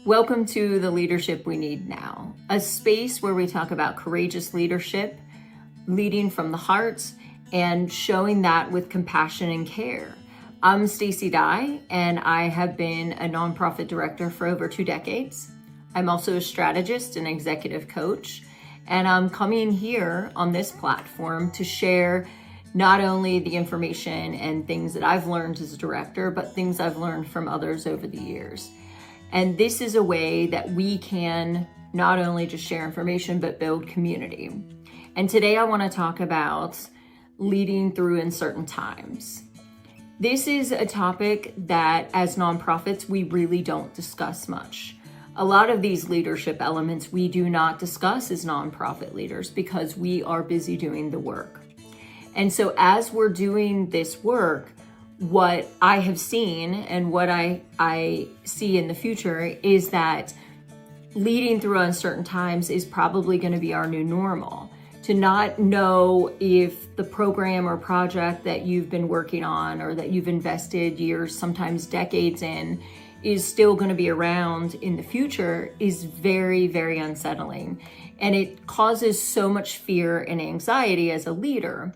Welcome to The Leadership We Need Now, a space where we talk about courageous leadership, leading from the heart, and showing that with compassion and care. I'm Stacey Dye, and I have been a nonprofit director for over 2 decades. I'm also a strategist and executive coach, and I'm coming here on this platform to share not only the information and things that I've learned as a director, but things I've learned from others over the years. And this is a way that we can not only just share information, but build community. And today I want to talk about leading through uncertain times. This is a topic that as nonprofits, we really don't discuss much. A lot of these leadership elements we do not discuss as nonprofit leaders because we are busy doing the work. And so as we're doing this work, what I have seen and what I see in the future is that leading through uncertain times is probably going to be our new normal. To not know if the program or project that you've been working on or that you've invested years, sometimes decades in, is still going to be around in the future is very, very unsettling. And it causes so much fear and anxiety as a leader.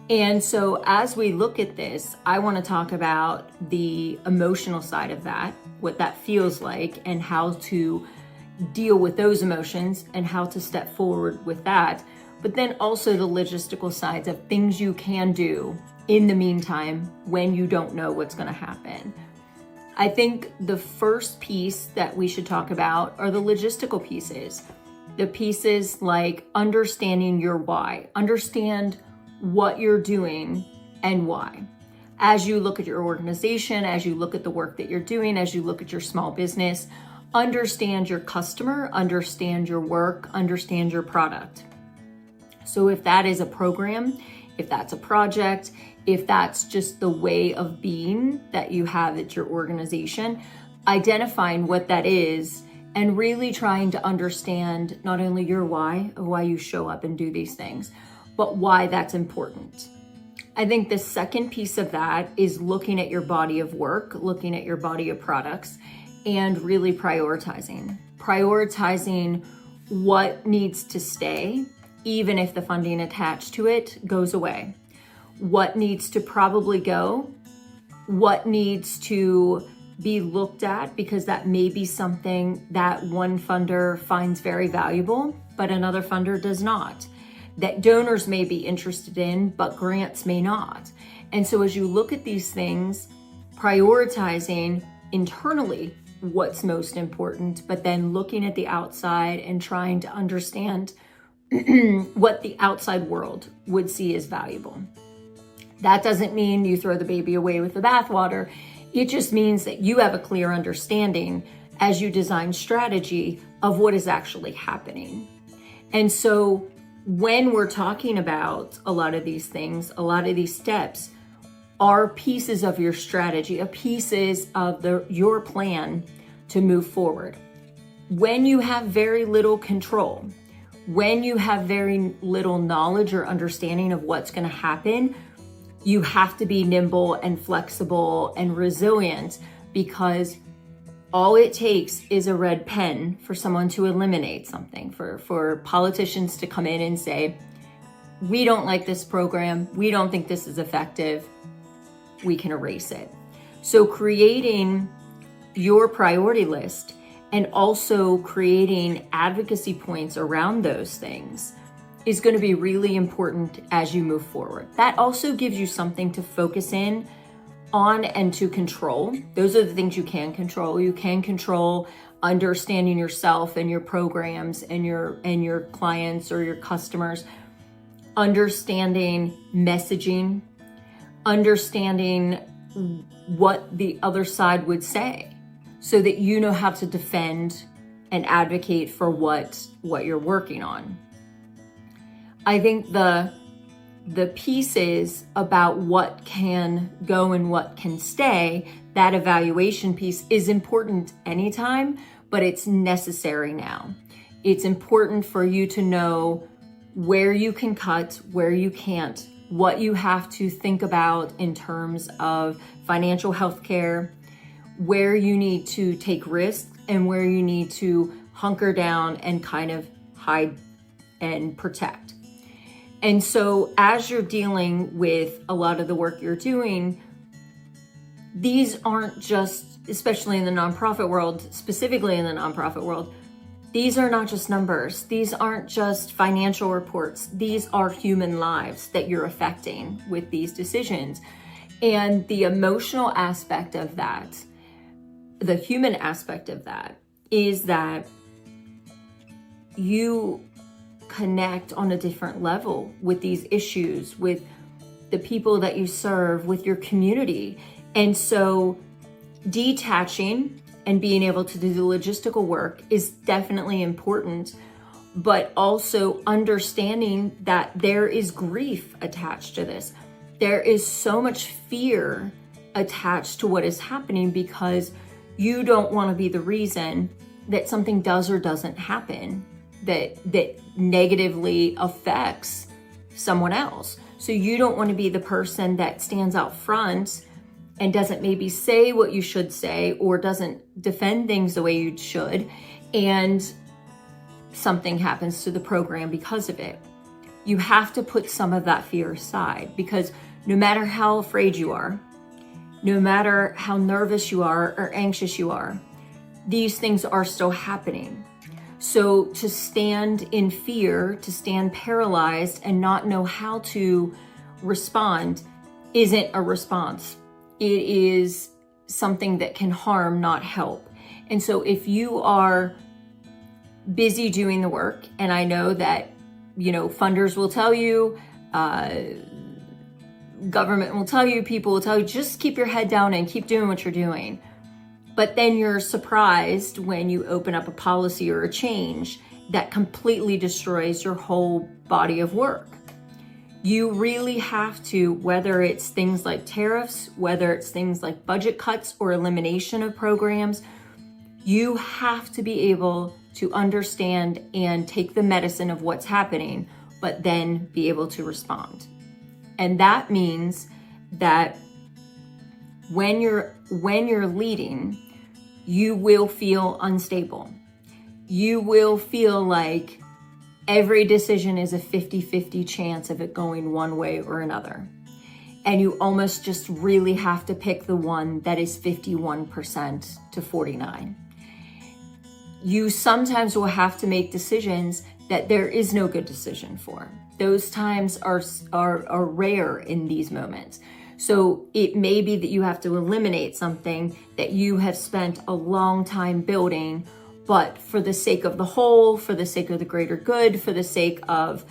And so as we look at this, I want to talk about the emotional side of that, what that feels like, and how to deal with those emotions and how to step forward with that. But then also the logistical sides of things you can do in the meantime when you don't know what's going to happen. I think the first piece that we should talk about are the logistical pieces. The pieces like understanding your why. Understand what you're doing and why. As you look at your organization, as you look at the work that you're doing, as you look at your small business, understand your customer, understand your work, understand your product. So if that is a program, if that's a project, if that's just the way of being that you have at your organization, identifying what that is and really trying to understand not only your why, of why you show up and do these things, but why that's important. I think the second piece of that is looking at your body of work, looking at your body of products, and really prioritizing. Prioritizing what needs to stay, even if the funding attached to it goes away. What needs to probably go, what needs to be looked at, because that may be something that one funder finds very valuable, but another funder does not. That donors may be interested in, but grants may not. And so as you look at these things, prioritizing internally what's most important, but then looking at the outside and trying to understand what the outside world would see as valuable. That doesn't mean you throw the baby away with the bathwater. It just means that you have a clear understanding as you design strategy of what is actually happening. And so when we're talking about a lot of these things, a lot of these steps are pieces of your strategy, pieces of your plan to move forward. When you have very little control, when you have very little knowledge or understanding of what's going to happen, you have to be nimble and flexible and resilient, because all it takes is a red pen for someone to eliminate something, for politicians to come in and say, we don't like this program, we don't think this is effective, we can erase it. So creating your priority list and also creating advocacy points around those things is going to be really important as you move forward. That also gives you something to focus in on and to control. Those are the things you can control. You can control understanding yourself and your programs and your clients or your customers, understanding messaging, understanding what the other side would say so that you know how to defend and advocate for what you're working on. I think the pieces about what can go and what can stay, that evaluation piece is important anytime, but it's necessary now. It's important for you to know where you can cut, where you can't, what you have to think about in terms of financial health care, where you need to take risks and where you need to hunker down and kind of hide and protect. And so as you're dealing with a lot of the work you're doing, these aren't just, especially in the nonprofit world, specifically in the nonprofit world, these are not just numbers. These aren't just financial reports. These are human lives that you're affecting with these decisions. And the emotional aspect of that, the human aspect of that, is that you connect on a different level with these issues, with the people that you serve, with your community. And so detaching and being able to do the logistical work is definitely important, but also understanding that there is grief attached to this. There is so much fear attached to what is happening because you don't want to be the reason that something does or doesn't happen that negatively affects someone else. So you don't want to be the person that stands out front and doesn't maybe say what you should say or doesn't defend things the way you should, and something happens to the program because of it. You have to put some of that fear aside, because no matter how afraid you are, no matter how nervous you are or anxious you are, these things are still happening. So to stand in fear, to stand paralyzed and not know how to respond isn't a response. It is something that can harm, not help. And so if you are busy doing the work, and I know that, funders will tell you, government will tell you, people will tell you, just keep your head down and keep doing what you're doing. But then you're surprised when you open up a policy or a change that completely destroys your whole body of work. You really have to, whether it's things like tariffs, whether it's things like budget cuts or elimination of programs, you have to be able to understand and take the medicine of what's happening, but then be able to respond. And that means that when you're leading, you will feel unstable. You will feel like every decision is a 50-50 chance of it going one way or another. And you almost just really have to pick the one that is 51% to 49. You sometimes will have to make decisions that there is no good decision for. Those times are rare in these moments. So it may be that you have to eliminate something that you have spent a long time building, but for the sake of the whole, for the sake of the greater good, for the sake of,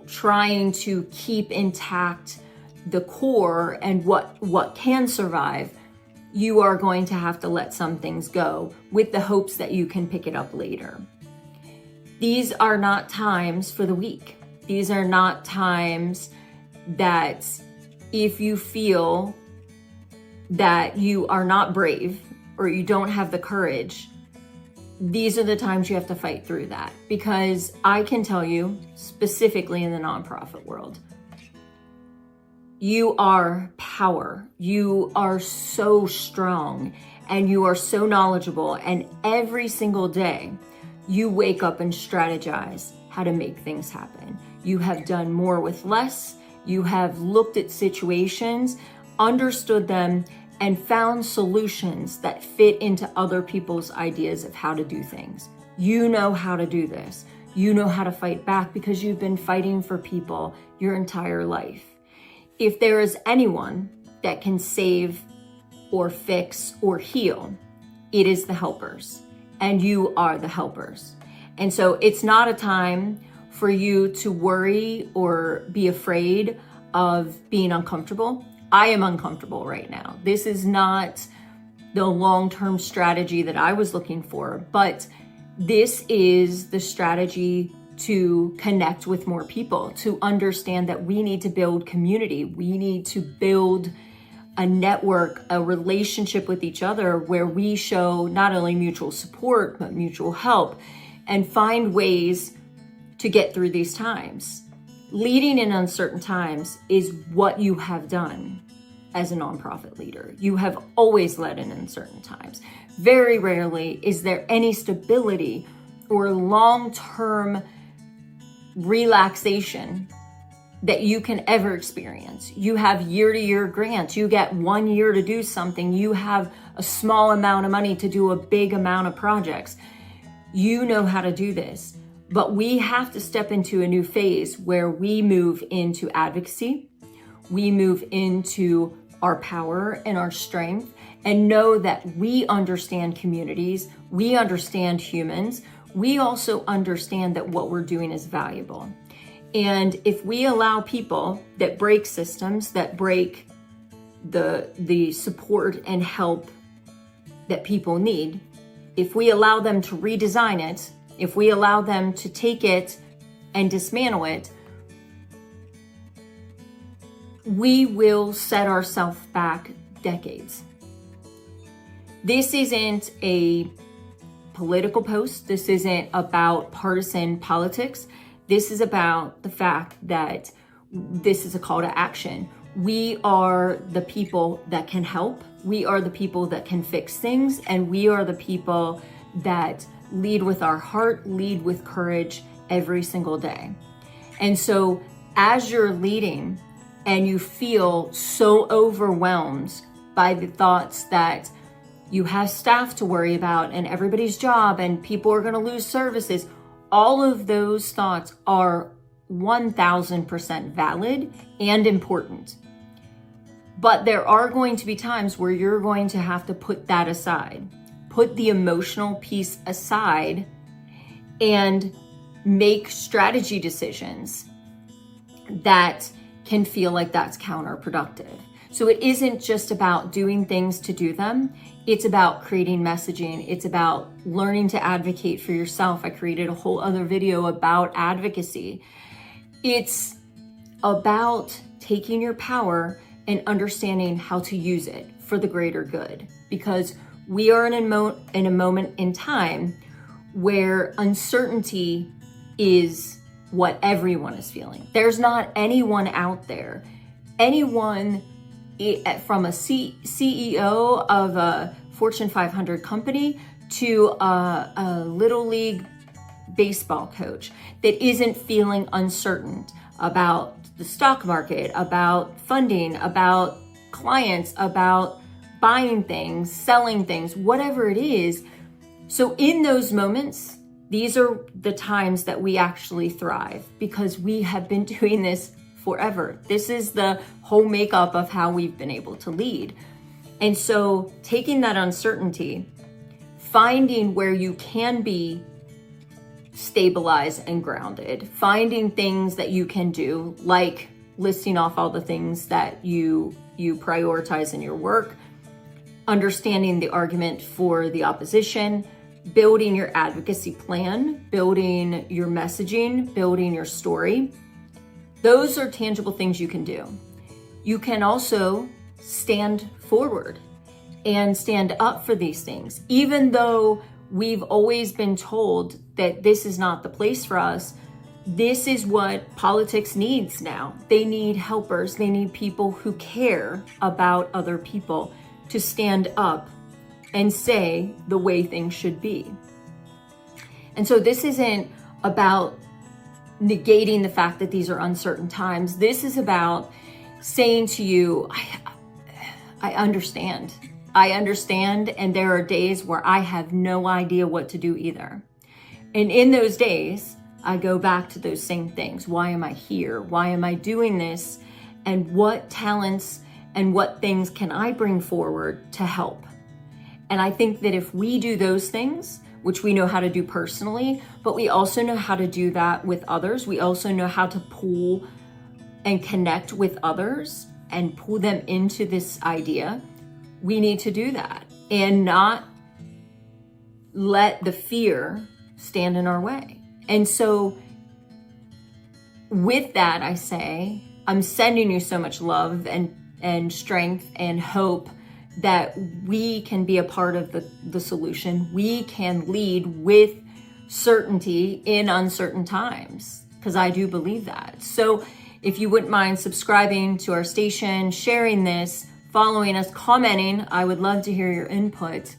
trying to keep intact the core and what can survive, you are going to have to let some things go with the hopes that you can pick it up later. These are not times for the weak. These are not times that if you feel that you are not brave or you don't have the courage, these are the times you have to fight through that. Because I can tell you, specifically in the nonprofit world, you are power. You are so strong and you are so knowledgeable. And every single day, you wake up and strategize how to make things happen. You have done more with less. You have looked at situations, understood them, and found solutions that fit into other people's ideas of how to do things. You know how to do this. You know how to fight back because you've been fighting for people your entire life. If there is anyone that can save or fix or heal, it is the helpers, and you are the helpers. And so it's not a time for you to worry or be afraid of being uncomfortable. I am uncomfortable right now. This is not the long-term strategy that I was looking for, but this is the strategy to connect with more people, to understand that we need to build community. We need to build a network, a relationship with each other where we show not only mutual support, but mutual help, and find ways to get through these times. Leading in uncertain times is what you have done. as a nonprofit leader. You have always led in uncertain times. Very rarely is there any stability or long-term relaxation that you can ever experience. You have year-to-year grants. You get 1 year to do something. You have a small amount of money to do a big amount of projects. You know how to do this. But we have to step into a new phase where we move into advocacy. We move into our power and our strength, and know that we understand communities. We understand humans. We also understand that what we're doing is valuable. And if we allow people that break systems, that break the support and help that people need, if we allow them to redesign it, if we allow them to take it and dismantle it, we will set ourselves back decades. This isn't a political post. This isn't about partisan politics. This is about the fact that this is a call to action. We are the people that can help. We are the people that can fix things. And we are the people that lead with our heart, lead with courage every single day. And so as you're leading and you feel so overwhelmed by the thoughts that you have staff to worry about and everybody's job and people are going to lose services, all of those thoughts are 1000% valid and important. But there are going to be times where you're going to have to put that aside, put the emotional piece aside, and make strategy decisions that can feel like that's counterproductive. So it isn't just about doing things to do them. It's about creating messaging. It's about learning to advocate for yourself. I created a whole other video about advocacy. It's about taking your power and understanding how to use it for the greater good. Because we are in a moment in time where uncertainty is what everyone is feeling. There's not anyone out there, anyone from a CEO of a Fortune 500 company to a little league baseball coach that isn't feeling uncertain about the stock market, about funding, about clients, about buying things, selling things, whatever it is. So in those moments, these are the times that we actually thrive because we have been doing this forever. This is the whole makeup of how we've been able to lead. And so taking that uncertainty, finding where you can be stabilized and grounded, finding things that you can do, like listing off all the things that you prioritize in your work, understanding the argument for the opposition, building your advocacy plan, building your messaging, building your story. Those are tangible things you can do. You can also stand forward and stand up for these things. Even though we've always been told that this is not the place for us, this is what politics needs now. They need helpers. They need people who care about other people to stand up and say the way things should be. And so this isn't about negating the fact that these are uncertain times. This is about saying to you, I understand. I understand, and there are days where I have no idea what to do either. And in those days, I go back to those same things. Why am I here? Why am I doing this? And what talents and what things can I bring forward to help? And I think that if we do those things, which we know how to do personally, but we also know how to do that with others. We also know how to pull and connect with others and pull them into this idea. We need to do that and not let the fear stand in our way. And so with that, I say, I'm sending you so much love and strength and hope that we can be a part of the solution. We can lead with certainty in uncertain times, because I do believe that. So if you wouldn't mind subscribing to our station, sharing this, following us, commenting. I would love to hear your input.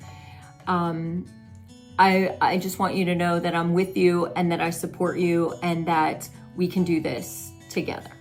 I just want you to know that I'm with you and that I support you and that we can do this together.